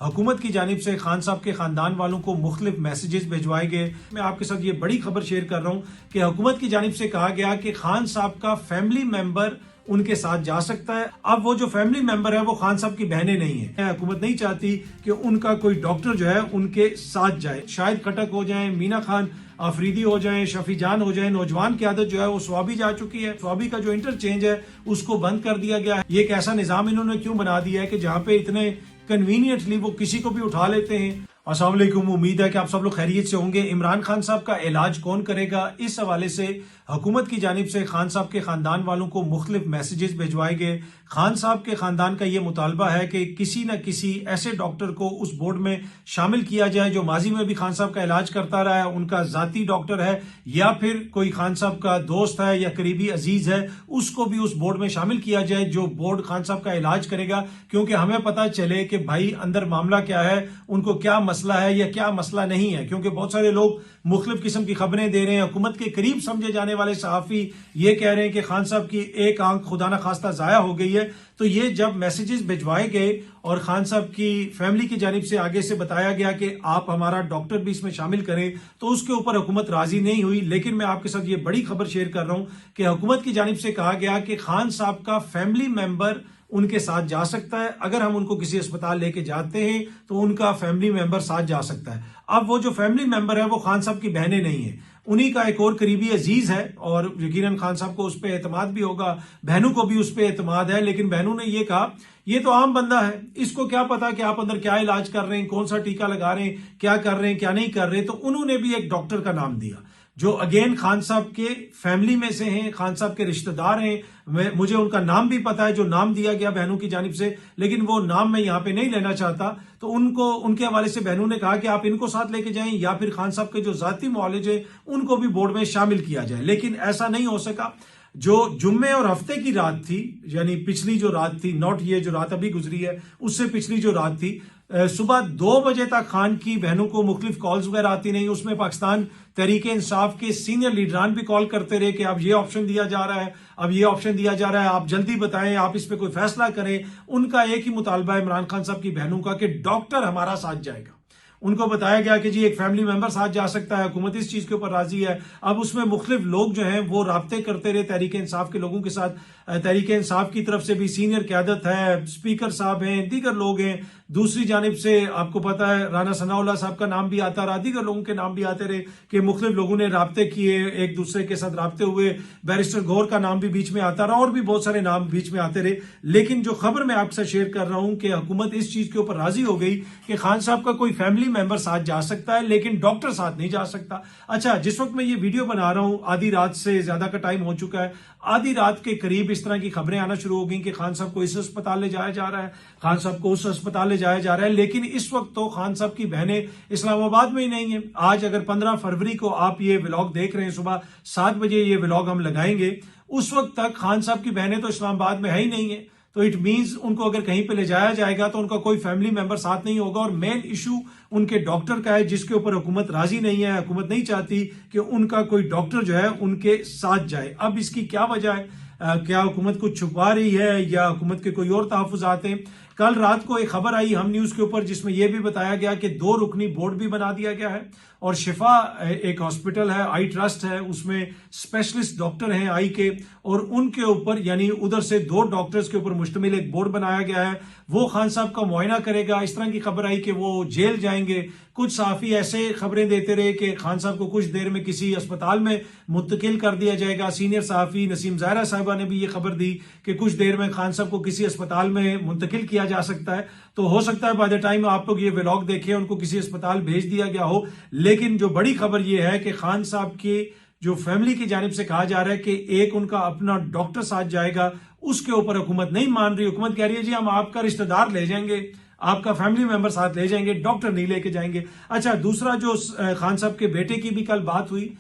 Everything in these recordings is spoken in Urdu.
حکومت کی جانب سے خان صاحب کے خاندان والوں کو مختلف میسیجز بھجوائے گئے۔ میں آپ کے ساتھ یہ بڑی خبر شیئر کر رہا ہوں کہ حکومت کی جانب سے کہا گیا کہ خان صاحب کا فیملی ممبر ان کے ساتھ جا سکتا ہے۔ اب وہ جو فیملی ممبر ہے وہ خان صاحب کی بہنیں نہیں ہیں۔ حکومت نہیں چاہتی کہ ان کا کوئی ڈاکٹر جو ہے ان کے ساتھ جائے۔ شاہد کھٹک ہو جائیں، مینا خان آفریدی ہو جائیں، شفیع جان ہو جائیں، نوجوان قیادت جو ہے وہ سوابی جا چکی ہے۔ سوابی کا جو انٹرچینج ہے اس کو بند کر دیا گیا ہے۔ یہ ایک ایسا نظام انہوں نے کیوں بنا دیا ہے کہ جہاں پہ اتنے کنوینئنٹلی وہ کسی کو بھی اٹھا لیتے ہیں۔ السلام علیکم، امید ہے کہ آپ سب لوگ خیریت سے ہوں گے۔ عمران خان صاحب کا علاج کون کرے گا، اس حوالے سے حکومت کی جانب سے خان صاحب کے خاندان والوں کو مختلف میسیجز بھجوائے گئے۔ خان صاحب کے خاندان کا یہ مطالبہ ہے کہ کسی نہ کسی ایسے ڈاکٹر کو اس بورڈ میں شامل کیا جائے جو ماضی میں بھی خان صاحب کا علاج کرتا رہا ہے، ان کا ذاتی ڈاکٹر ہے یا پھر کوئی خان صاحب کا دوست ہے یا قریبی عزیز ہے، اس کو بھی اس بورڈ میں شامل کیا جائے جو بورڈ خان صاحب کا علاج کرے گا، کیونکہ ہمیں پتہ چلے کہ بھائی اندر معاملہ کیا ہے، ان کو کیا مسئلہ ہے یا کیا مسئلہ نہیں ہے۔ کیونکہ بہت سارے لوگ مختلف قسم کی خبریں دے رہے ہیں۔ حکومت کے قریب سمجھے جانے والے صحافی یہ کہہ رہے ہیں کہ خان صاحب کی ایک آنکھ خدا نہ خواستہ ضائع ہو گئی ہے۔ تو یہ جب میسیجز بھجوائے گئے اور خان صاحب کی فیملی کی جانب سے آگے سے بتایا گیا کہ آپ ہمارا ڈاکٹر بھی اس میں شامل کریں، تو اس کے اوپر حکومت راضی نہیں ہوئی۔ لیکن میں آپ کے ساتھ یہ بڑی خبر شیئر کر رہا ہوں کہ حکومت کی جانب سے کہا گیا کہ خان صاحب کا فیملی ممبر ان کے ساتھ جا سکتا ہے۔ اگر ہم ان کو کسی اسپتال لے کے جاتے ہیں تو ان کا فیملی ممبر ساتھ جا سکتا ہے۔ اب وہ جو فیملی ممبر ہے وہ خان صاحب کی بہنیں نہیں ہیں، انہی کا ایک اور قریبی عزیز ہے، اور یقیناً خان صاحب کو اس پہ اعتماد بھی ہوگا، بہنوں کو بھی اس پہ اعتماد ہے۔ لیکن بہنوں نے یہ کہا یہ تو عام بندہ ہے، اس کو کیا پتا کہ آپ اندر کیا علاج کر رہے ہیں، کون سا ٹیکہ لگا رہے ہیں، کیا کر رہے ہیں، کیا نہیں کر رہے۔ تو انہوں نے بھی ایک ڈاکٹر کا نام دیا جو اگین خان صاحب کے فیملی میں سے ہیں، خان صاحب کے رشتہ دار ہیں۔ مجھے ان کا نام بھی پتا ہے جو نام دیا گیا بہنوں کی جانب سے، لیکن وہ نام میں یہاں پہ نہیں لینا چاہتا۔ تو ان کے حوالے سے بہنوں نے کہا کہ آپ ان کو ساتھ لے کے جائیں یا پھر خان صاحب کے جو ذاتی معالج ہیں ان کو بھی بورڈ میں شامل کیا جائے۔ لیکن ایسا نہیں ہو سکا۔ جو جمعے اور ہفتے کی رات تھی، یعنی پچھلی جو رات تھی، نوٹ یہ جو رات ابھی گزری ہے، اس سے پچھلی جو رات تھی، صبح 2 بجے تک خان کی بہنوں کو مختلف کالز وغیرہ آتی نہیں۔ اس میں پاکستان تحریک انصاف کے سینئر لیڈران بھی کال کرتے رہے کہ اب یہ آپشن دیا جا رہا ہے، اب یہ آپشن دیا جا رہا ہے، آپ جلدی بتائیں، آپ اس پہ کوئی فیصلہ کریں۔ ان کا ایک ہی مطالبہ ہے عمران خان صاحب کی بہنوں کا کہ ڈاکٹر ہمارا ساتھ جائے گا۔ ان کو بتایا گیا کہ جی ایک فیملی ممبر ساتھ جا سکتا ہے، حکومت اس چیز کے اوپر راضی ہے۔ اب اس میں مختلف لوگ جو ہیں وہ رابطے کرتے رہے تحریک انصاف کے لوگوں کے ساتھ۔ تحریک انصاف کی طرف سے بھی سینئر قیادت ہے، اسپیکر صاحب ہیں، دیگر لوگ ہیں۔ دوسری جانب سے آپ کو پتا ہے رانا ثناء اللہ صاحب کا نام بھی آتا رہا، دیگر لوگوں کے نام بھی آتے رہے کہ مختلف لوگوں نے رابطے کیے، ایک دوسرے کے ساتھ رابطے ہوئے۔ بیرسٹر گور کا نام بھی بیچ میں آتا رہا اور بھی بہت سارے نام بیچ میں آتے رہے۔ لیکن جو خبر میں آپ سے شیئر کر رہا ہوں کہ حکومت اس چیز کے اوپر راضی ہو گئی کہ خان صاحب کا کوئی فیملی ممبر ساتھ جا سکتا ہے لیکن ڈاکٹر ساتھ نہیں جا سکتا۔ اچھا، جس وقت میں یہ ویڈیو بنا رہا ہوں آدھی رات سے زیادہ کا ٹائم ہو چکا ہے، آدھی رات کے قریب اس طرح کی خبریں آنا شروع ہو گئیں کہ خان صاحب کو اس اسپتال لے جایا جا رہا ہے، خان صاحب کو اس اسپتال لے جایا جا رہا ہے۔ لیکن اس وقت تو خان صاحب کی بہنیں اسلام آباد میں ہی نہیں ہیں۔ آج اگر 15 فروری کو آپ یہ ولاگ دیکھ رہے ہیں، صبح 7 بجے یہ ولاگ ہم لگائیں گے، اس وقت تک خان صاحب کی بہنیں تو اسلام آباد میں ہے ہی نہیں ہیں۔ تو اٹ مینز ان کو اگر کہیں پہ لے جایا جائے گا تو ان کا کوئی فیملی ممبر ساتھ نہیں ہوگا، اور مین ایشو ان کے ڈاکٹر کا ہے جس کے اوپر حکومت راضی نہیں ہے۔ حکومت نہیں چاہتی کہ ان کا کوئی ڈاکٹر جو ہے ان کے ساتھ جائے۔ اب اس کی کیا وجہ ہے؟ کیا حکومت کچھ چھپا رہی ہے یا حکومت کے کوئی اور تحفظات ہیں؟ کل رات کو ایک خبر آئی ہم نیوز کے اوپر جس میں یہ بھی بتایا گیا کہ 2 رکنی بورڈ بھی بنا دیا گیا ہے، اور شفا ایک ہاسپٹل ہے، آئی ٹرسٹ ہے، اس میں اسپیشلسٹ ڈاکٹر ہیں آئی کے، اور ان کے اوپر یعنی ادھر سے 2 ڈاکٹرز کے اوپر مشتمل ایک بورڈ بنایا گیا ہے، وہ خان صاحب کا معائنہ کرے گا۔ اس طرح کی خبر آئی کہ وہ جیل جائیں گے۔ کچھ صحافی ایسے خبریں دیتے رہے کہ خان صاحب کو کچھ دیر میں کسی اسپتال میں منتقل کر دیا جائے گا۔ سینئر صحافی نسیم زہرا صاحبہ نے بھی یہ خبر دی کہ کچھ دیر میں خان صاحب کو کسی اسپتال میں منتقل کیا جا سکتا ہے۔ تو ہو سکتا ہے بائی دا ٹائم آپ لوگ یہ ولاگ دیکھیں ان کو کسی اسپتال بھیج دیا گیا ہو۔ لیکن جو بڑی خبر یہ ہے کہ خان صاحب کی جو فیملی کی جانب سے کہا جا رہا ہے کہ ایک ان کا اپنا ڈاکٹر ساتھ جائے گا، اس کے اوپر حکومت نہیں مان رہی۔ حکومت کہہ رہی ہے جی ہم آپ کا رشتہ دار لے جائیں گے، آپ کا فیملی ممبر ساتھ لے جائیں گے، ڈاکٹر نہیں لے کے جائیں گے۔ اچھا، دوسرا جو خان صاحب کے بیٹے کی بھی کل بات ہوئی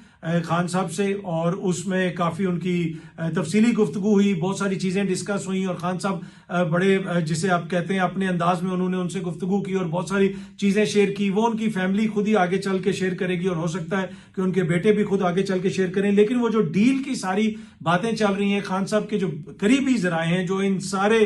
خان صاحب سے، اور اس میں کافی ان کی تفصیلی گفتگو ہوئی، بہت ساری چیزیں ڈسکس ہوئیں، اور خان صاحب بڑے جسے آپ کہتے ہیں اپنے انداز میں انہوں نے ان سے گفتگو کی اور بہت ساری چیزیں شیئر کی۔ وہ ان کی فیملی خود ہی آگے چل کے شیئر کرے گی، اور ہو سکتا ہے کہ ان کے بیٹے بھی خود آگے چل کے شیئر کریں۔ لیکن وہ جو ڈیل کی ساری باتیں چل رہی ہیں، خان صاحب کے جو قریبی ذرائع ہیں جو ان سارے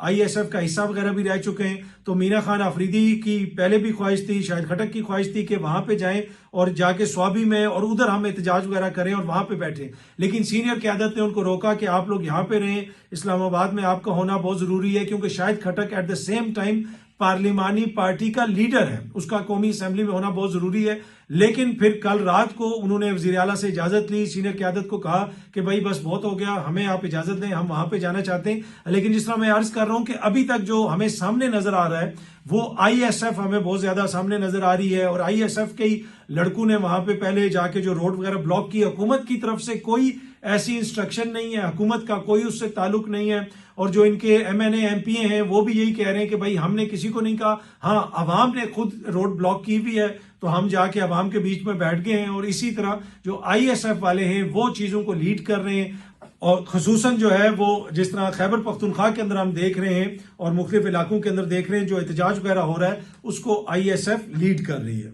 ISF کا حصہ وغیرہ بھی رہ چکے ہیں. تو مینا خان آفریدی کی پہلے بھی خواہش تھی, شاہد خٹک کی خواہش تھی کہ وہاں پہ جائیں اور جا کے سوابی میں اور ادھر ہم احتجاج وغیرہ کریں اور وہاں پہ بیٹھیں, لیکن سینئر قیادت نے ان کو روکا کہ آپ لوگ یہاں پہ رہیں, اسلام آباد میں آپ کا ہونا بہت ضروری ہے, کیونکہ Shahid Khattak at the same time پارلیمانی پارٹی کا لیڈر ہے, اس کا قومی اسمبلی میں ہونا بہت ضروری ہے. لیکن پھر کل رات کو انہوں نے وزیر اعلیٰ سے اجازت لی, سینئر قیادت کو کہا کہ بھائی بس بہت ہو گیا, ہمیں آپ اجازت دیں, ہم وہاں پہ جانا چاہتے ہیں. لیکن جس طرح میں عرض کر رہا ہوں کہ ابھی تک جو ہمیں سامنے نظر آ رہا ہے وہ ISF ہمیں بہت زیادہ سامنے نظر آ رہی ہے, اور ISF کے ہی لڑکوں نے وہاں پہ پہلے جا کے جو روڈ وغیرہ بلاک کی, حکومت کی طرف سے کوئی ایسی انسٹرکشن نہیں ہے, حکومت کا کوئی اس سے تعلق نہیں ہے. اور جو ان کے MNA MP ہیں وہ بھی یہی کہہ رہے ہیں کہ بھائی ہم نے کسی کو نہیں کہا, ہاں عوام نے خود روڈ بلاک کی بھی ہے تو ہم جا کے عوام کے بیچ میں بیٹھ گئے ہیں. اور اسی طرح جو ISF والے ہیں وہ چیزوں کو لیڈ کر رہے ہیں, اور خصوصاً جو ہے وہ جس طرح خیبر پختونخوا کے اندر ہم دیکھ رہے ہیں اور مختلف علاقوں کے اندر دیکھ رہے ہیں جو احتجاج وغیرہ ہو رہا ہے اس کو ISF لیڈ کر رہی ہے.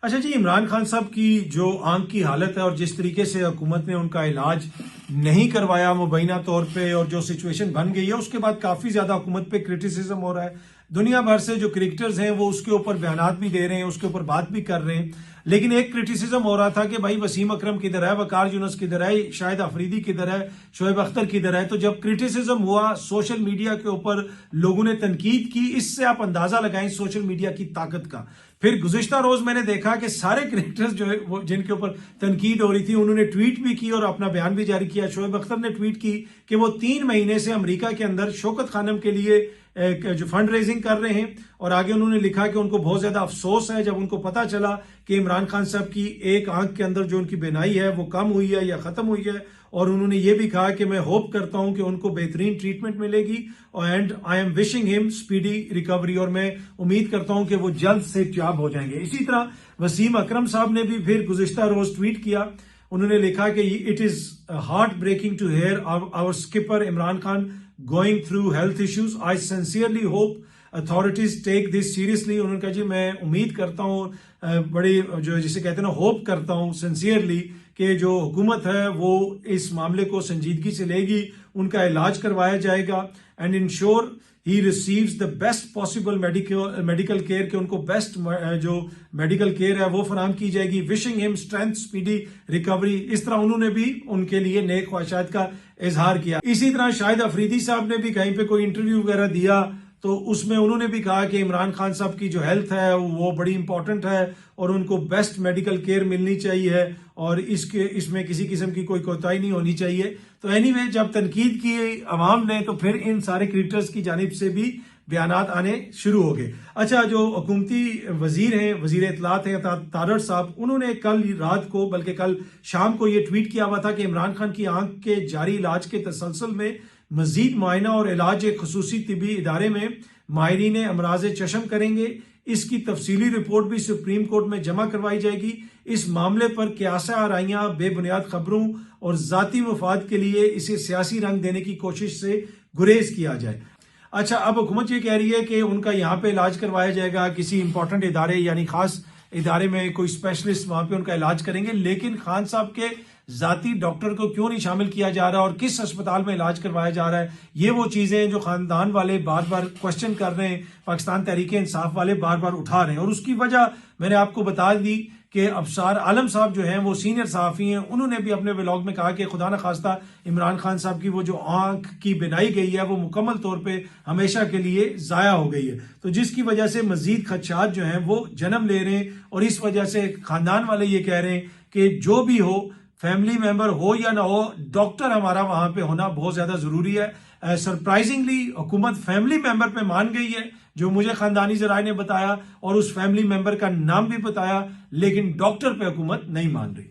اچھا جی, عمران خان صاحب کی جو آنکھ کی حالت ہے اور جس طریقے سے حکومت نے ان کا علاج نہیں کروایا مبینہ طور پہ, اور جو سچویشن بن گئی ہے اس کے بعد کافی زیادہ حکومت پہ کرٹیسزم ہو رہا ہے. دنیا بھر سے جو کرکٹرز ہیں وہ اس کے اوپر بیانات بھی دے رہے ہیں, اس کے اوپر بات بھی کر رہے ہیں. لیکن ایک کرٹیسزم ہو رہا تھا کہ بھائی وسیم اکرم کدھر ہے, وقار یونس کدھر ہے, شاہد آفریدی کدھر ہے, شعیب اختر کدھر ہے. تو جب کرٹیسزم ہوا سوشل میڈیا کے اوپر لوگوں نے تنقید کی, اس سے آپ اندازہ لگائیں سوشل میڈیا کی طاقت کا. پھر گزشتہ روز میں نے دیکھا کہ سارے کرکٹرز جو ہے وہ جن کے اوپر تنقید ہو رہی تھی انہوں نے ٹویٹ بھی کی اور اپنا بیان بھی جاری کیا. شعیب اختر نے ٹویٹ کی کہ وہ 3 مہینے سے امریکہ کے اندر شوکت خانم کے لیے جو فنڈ ریزنگ کر رہے ہیں, اور آگے انہوں نے لکھا کہ ان کو بہت زیادہ افسوس ہے جب ان کو پتا چلا کہ عمران خان صاحب کی ایک آنکھ کے اندر جو ان کی بینائی ہے وہ کم ہوئی ہے یا ختم ہوئی ہے. اور انہوں نے یہ بھی کہا کہ میں ہوپ کرتا ہوں کہ ان کو بہترین ٹریٹمنٹ ملے گی, اینڈ آئی ایم وشنگ ہم اسپیڈی ریکوری, اور میں امید کرتا ہوں کہ وہ جلد سے یاب ہو جائیں گے. اسی طرح وسیم اکرم صاحب نے بھی پھر گزشتہ روز ٹویٹ کیا, انہوں نے لکھا کہ it is heartbreaking to hear our skipper Imran Khan going through health issues. I sincerely hope authorities take this seriously. انہوں نے کہا جی میں امید کرتا ہوں, بڑی جو جسے کہتے ہیں نا ہوپ کرتا ہوں sincerely کہ جو حکومت ہے وہ اس معاملے کو سنجیدگی سے لے گی, ان کا علاج کروایا جائے گا, and ensure he receives the best possible medical care, کہ ان کو بیسٹ جو میڈیکل کیئر ہے وہ فراہم کی جائے گی. wishing him strength, speedy recovery. اس طرح انہوں نے بھی ان کے لیے نیک خواہشات کا اظہار کیا. اسی طرح شاہد آفریدی صاحب نے بھی کہیں پہ کوئی انٹرویو وغیرہ دیا تو اس میں انہوں نے بھی کہا کہ عمران خان صاحب کی جو ہیلتھ ہے وہ بڑی امپورٹنٹ ہے اور ان کو بیسٹ میڈیکل کیئر ملنی چاہیے اور اس میں کسی قسم کی کوئی کوتاہی نہیں ہونی چاہیے. تو اینی وے جب تنقید کی عوام نے تو پھر ان سارے کرکٹرز کی جانب سے بھی بیانات آنے شروع ہو گئے. اچھا, جو حکومتی وزیر ہیں, وزیر اطلاعات ہیں تارڑ صاحب, انہوں نے کل رات کو بلکہ کل شام کو یہ ٹویٹ کیا ہوا تھا کہ عمران خان کی آنکھ کے جاری علاج کے تسلسل میں مزید معائنہ اور علاج ایک خصوصی طبی ادارے میں ماہرین امراض چشم کریں گے. اس کی تفصیلی رپورٹ بھی سپریم کورٹ میں جمع کروائی جائے گی. اس معاملے پر قیاسہ آرائیاں, بے بنیاد خبروں اور ذاتی مفاد کے لیے اسے سیاسی رنگ دینے کی کوشش سے گریز کیا جائے. اچھا, اب حکومت یہ کہہ رہی ہے کہ ان کا یہاں پہ علاج کروایا جائے گا کسی امپورٹنٹ ادارے یعنی خاص ادارے میں, کوئی اسپیشلسٹ وہاں پہ ان کا علاج کریں گے. لیکن خان صاحب کے ذاتی ڈاکٹر کو کیوں نہیں شامل کیا جا رہا اور کس اسپتال میں علاج کروایا جا رہا ہے, یہ وہ چیزیں ہیں جو خاندان والے بار بار کوشچن کر رہے ہیں, پاکستان تحریک انصاف والے بار بار اٹھا رہے ہیں. اور اس کی وجہ میں نے آپ کو بتا دی کہ ابصار عالم صاحب جو ہیں وہ سینئر صحافی ہیں, انہوں نے بھی اپنے ولاگ میں کہا کہ خدا نخواستہ عمران خان صاحب کی وہ جو آنکھ کی بنائی گئی ہے وہ مکمل طور پہ ہمیشہ کے لیے ضائع ہو گئی ہے, تو جس کی وجہ سے مزید خدشات جو ہیں وہ جنم لے رہے ہیں. اور اس وجہ سے خاندان والے یہ کہہ رہے ہیں کہ جو بھی ہو, فیملی ممبر ہو یا نہ ہو, ڈاکٹر ہمارا وہاں پہ ہونا بہت زیادہ ضروری ہے. سرپرائزنگلی حکومت فیملی ممبر پہ مان گئی ہے, جو مجھے خاندانی ذرائع نے بتایا, اور اس فیملی ممبر کا نام بھی بتایا, لیکن ڈاکٹر پہ حکومت نہیں مان رہی.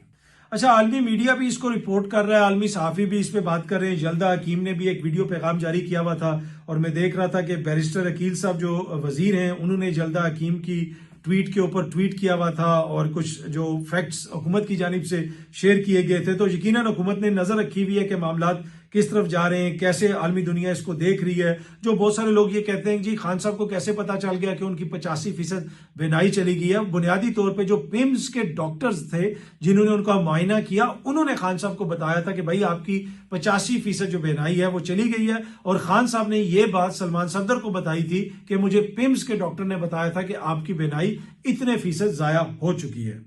اچھا, عالمی میڈیا بھی اس کو رپورٹ کر رہا ہے, عالمی صحافی بھی اس پہ بات کر رہے ہیں. جلدہ حکیم نے بھی ایک ویڈیو پیغام جاری کیا ہوا تھا, اور میں دیکھ رہا تھا کہ بیرسٹر عقیل صاحب جو وزیر ہیں انہوں نے جلدہ حکیم کی ٹویٹ کے اوپر ٹویٹ کیا ہوا تھا, اور کچھ جو فیکٹس حکومت کی جانب سے شیئر کیے گئے تھے. تو یقیناً حکومت نے نظر رکھی ہوئی ہے کہ معاملات کس طرف جا رہے ہیں, کیسے عالمی دنیا اس کو دیکھ رہی ہے. جو بہت سارے لوگ یہ کہتے ہیں جی خان صاحب کو کیسے پتا چل گیا کہ ان کی 85% بینائی چلی گئی ہے. بنیادی طور پہ جو پیمز کے ڈاکٹرز تھے جنہوں نے ان کا معائنہ کیا, انہوں نے خان صاحب کو بتایا تھا کہ بھائی آپ کی 85% جو بینائی ہے وہ چلی گئی ہے. اور خان صاحب نے یہ بات سلمان صفدر کو بتائی تھی کہ مجھے پیمز کے ڈاکٹر نے بتایا تھا کہ آپ کی بینائی اتنے فیصد ضائع ہو چکی ہے.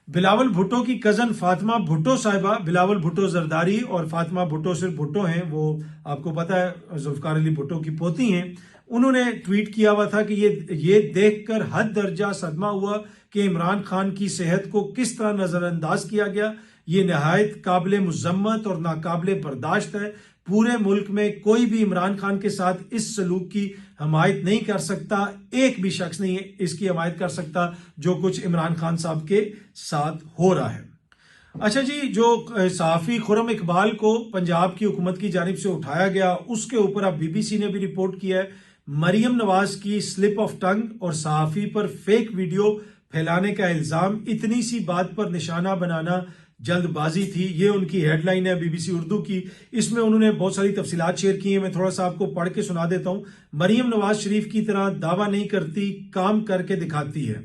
بلاول بھٹو کی کزن فاطمہ بھٹو صاحبہ, بلاول بھٹو زرداری اور فاطمہ بھٹو صرف بھٹو ہیں, وہ آپ کو پتا ہے ذوالفقار علی بھٹو کی پوتی ہیں. انہوں نے ٹویٹ کیا ہوا تھا کہ یہ دیکھ کر حد درجہ صدمہ ہوا کہ عمران خان کی صحت کو کس طرح نظر انداز کیا گیا. یہ نہایت قابل مذمت اور ناقابل برداشت ہے. پورے ملک میں کوئی بھی عمران خان کے ساتھ اس سلوک کی حمایت نہیں کر سکتا, ایک بھی شخص نہیں اس کی حمایت کر سکتا جو کچھ عمران خان صاحب کے ساتھ ہو رہا ہے. اچھا جی, جو صحافی خرم اقبال کو پنجاب کی حکومت کی جانب سے اٹھایا گیا, اس کے اوپر اب بی بی سی نے بھی رپورٹ کیا ہے. مریم نواز کی سلپ آف ٹنگ اور صحافی پر فیک ویڈیو پھیلانے کا الزام, اتنی سی بات پر نشانہ بنانا جلد بازی تھی. یہ ان کی ہیڈ لائن ہے بی بی سی اردو کی. اس میں انہوں نے بہت ساری تفصیلات شیئر کی ہیں, میں تھوڑا سا آپ کو پڑھ کے سنا دیتا ہوں. مریم نواز شریف کی طرح دعویٰ نہیں کرتی, کام کر کے دکھاتی ہے.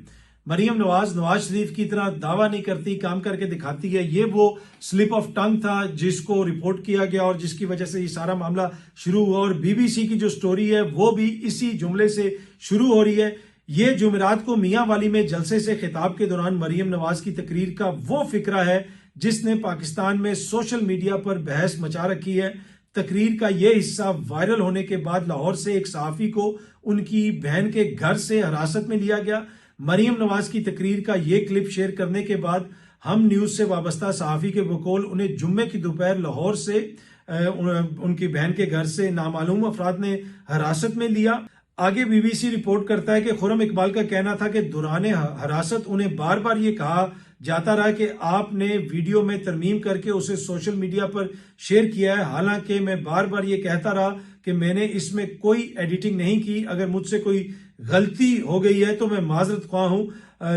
مریم نواز شریف کی طرح دعویٰ نہیں کرتی, کام کر کے دکھاتی ہے. یہ وہ سلپ آف ٹنگ تھا جس کو رپورٹ کیا گیا اور جس کی وجہ سے یہ سارا معاملہ شروع ہوا. اور بی بی سی کی جو سٹوری ہے وہ بھی اسی جملے سے شروع ہو رہی ہے. یہ جمعرات کو میاں والی میں جلسے سے خطاب کے دوران مریم نواز کی تقریر کا وہ فقرہ ہے جس نے پاکستان میں سوشل میڈیا پر بحث مچا رکھی ہے. تقریر کا یہ حصہ وائرل ہونے کے بعد لاہور سے ایک صحافی کو ان کی بہن کے گھر سے حراست میں لیا گیا. مریم نواز کی تقریر کا یہ کلپ شیئر کرنے کے بعد ہم نیوز سے وابستہ صحافی کے بقول انہیں جمعے کی دوپہر لاہور سے ان کی بہن کے گھر سے نامعلوم افراد نے حراست میں لیا. آگے بی بی سی رپورٹ کرتا ہے کہ خرم اقبال کا کہنا تھا کہ دوران حراست انہیں بار بار یہ کہا جاتا رہا کہ آپ نے ویڈیو میں ترمیم کر کے اسے سوشل میڈیا پر شیئر کیا ہے. حالانکہ میں بار بار یہ کہتا رہا کہ میں نے اس میں کوئی ایڈیٹنگ نہیں کی, اگر مجھ سے کوئی غلطی ہو گئی ہے تو میں معذرت خواہ ہوں.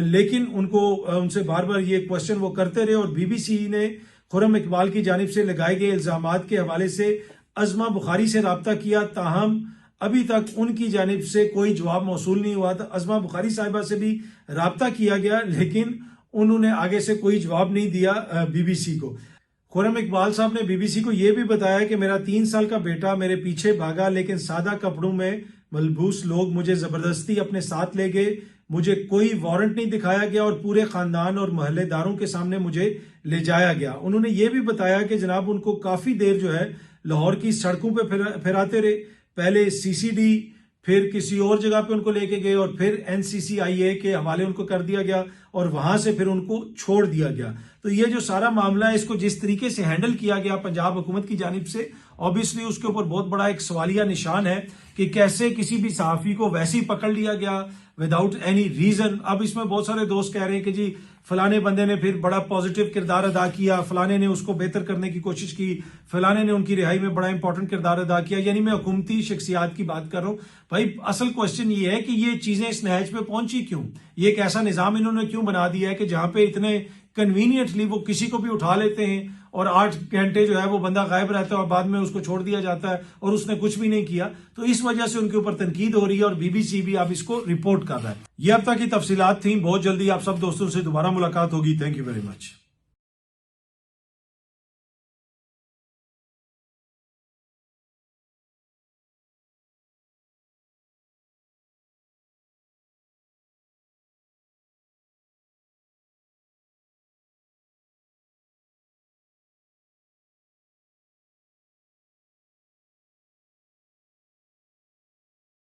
لیکن ان سے بار بار یہ کوشچن وہ کرتے رہے. اور بی بی سی نے خرم اقبال کی جانب سے لگائے گئے الزامات کے حوالے سے عظمہ بخاری سے رابطہ کیا, تاہم ابھی تک ان کی جانب سے کوئی جواب موصول نہیں ہوا. عظمہ بخاری صاحبہ سے بھی رابطہ کیا گیا لیکن انہوں نے آگے سے کوئی جواب نہیں دیا بی بی سی کو. خرم اقبال صاحب نے بی بی سی کو یہ بھی بتایا کہ میرا 3 سال کا بیٹا میرے پیچھے بھاگا, لیکن سادہ کپڑوں میں ملبوس لوگ مجھے زبردستی اپنے ساتھ لے گئے. مجھے کوئی وارنٹ نہیں دکھایا گیا اور پورے خاندان اور محلے داروں کے سامنے مجھے لے جایا گیا. انہوں نے یہ بھی بتایا کہ جناب ان کو کافی دیر جو ہے لاہور کی سڑکوں پہ پھراتے رہے. پہلے سی سی ڈی, پھر کسی اور جگہ پہ ان کو لے کے گئے اور پھر این سی سی آئی اے کے حوالے ان کو کر دیا گیا اور وہاں سے پھر ان کو چھوڑ دیا گیا. تو یہ جو سارا معاملہ ہے اس کو جس طریقے سے ہینڈل کیا گیا پنجاب حکومت کی جانب سے, obviously اس کے اوپر بہت بڑا ایک سوالیہ نشان ہے کہ کیسے کسی بھی صحافی کو ویسے ہی پکڑ لیا گیا وداؤٹ اینی ریزن. اب اس میں بہت سارے دوست کہہ رہے ہیں کہ جی فلانے بندے نے پھر بڑا پازیٹیو کردار ادا کیا, فلانے نے اس کو بہتر کرنے کی کوشش کی, فلانے نے ان کی رہائی میں بڑا امپورٹنٹ کردار ادا کیا. یعنی میں حکومتی شخصیات کی بات کر رہا ہوں. بھائی اصل کوشچن یہ ہے کہ یہ چیزیں اس نہج پہ پہنچی کیوں, یہ ایک ایسا نظام انہوں نے کیوں بنا دیا ہے کہ جہاں پہ اتنے کنوینئنٹلی وہ کسی کو بھی اٹھا لیتے ہیں اور 8 گھنٹے جو ہے وہ بندہ غائب رہتا ہے اور بعد میں اس کو چھوڑ دیا جاتا ہے اور اس نے کچھ بھی نہیں کیا. تو اس وجہ سے ان کے اوپر تنقید ہو رہی ہے اور بی بی سی بھی اب اس کو رپورٹ کر رہا ہے. یہ اب تک کی تفصیلات تھیں. بہت جلدی آپ سب دوستوں سے دوبارہ ملاقات ہوگی. Thank you very much.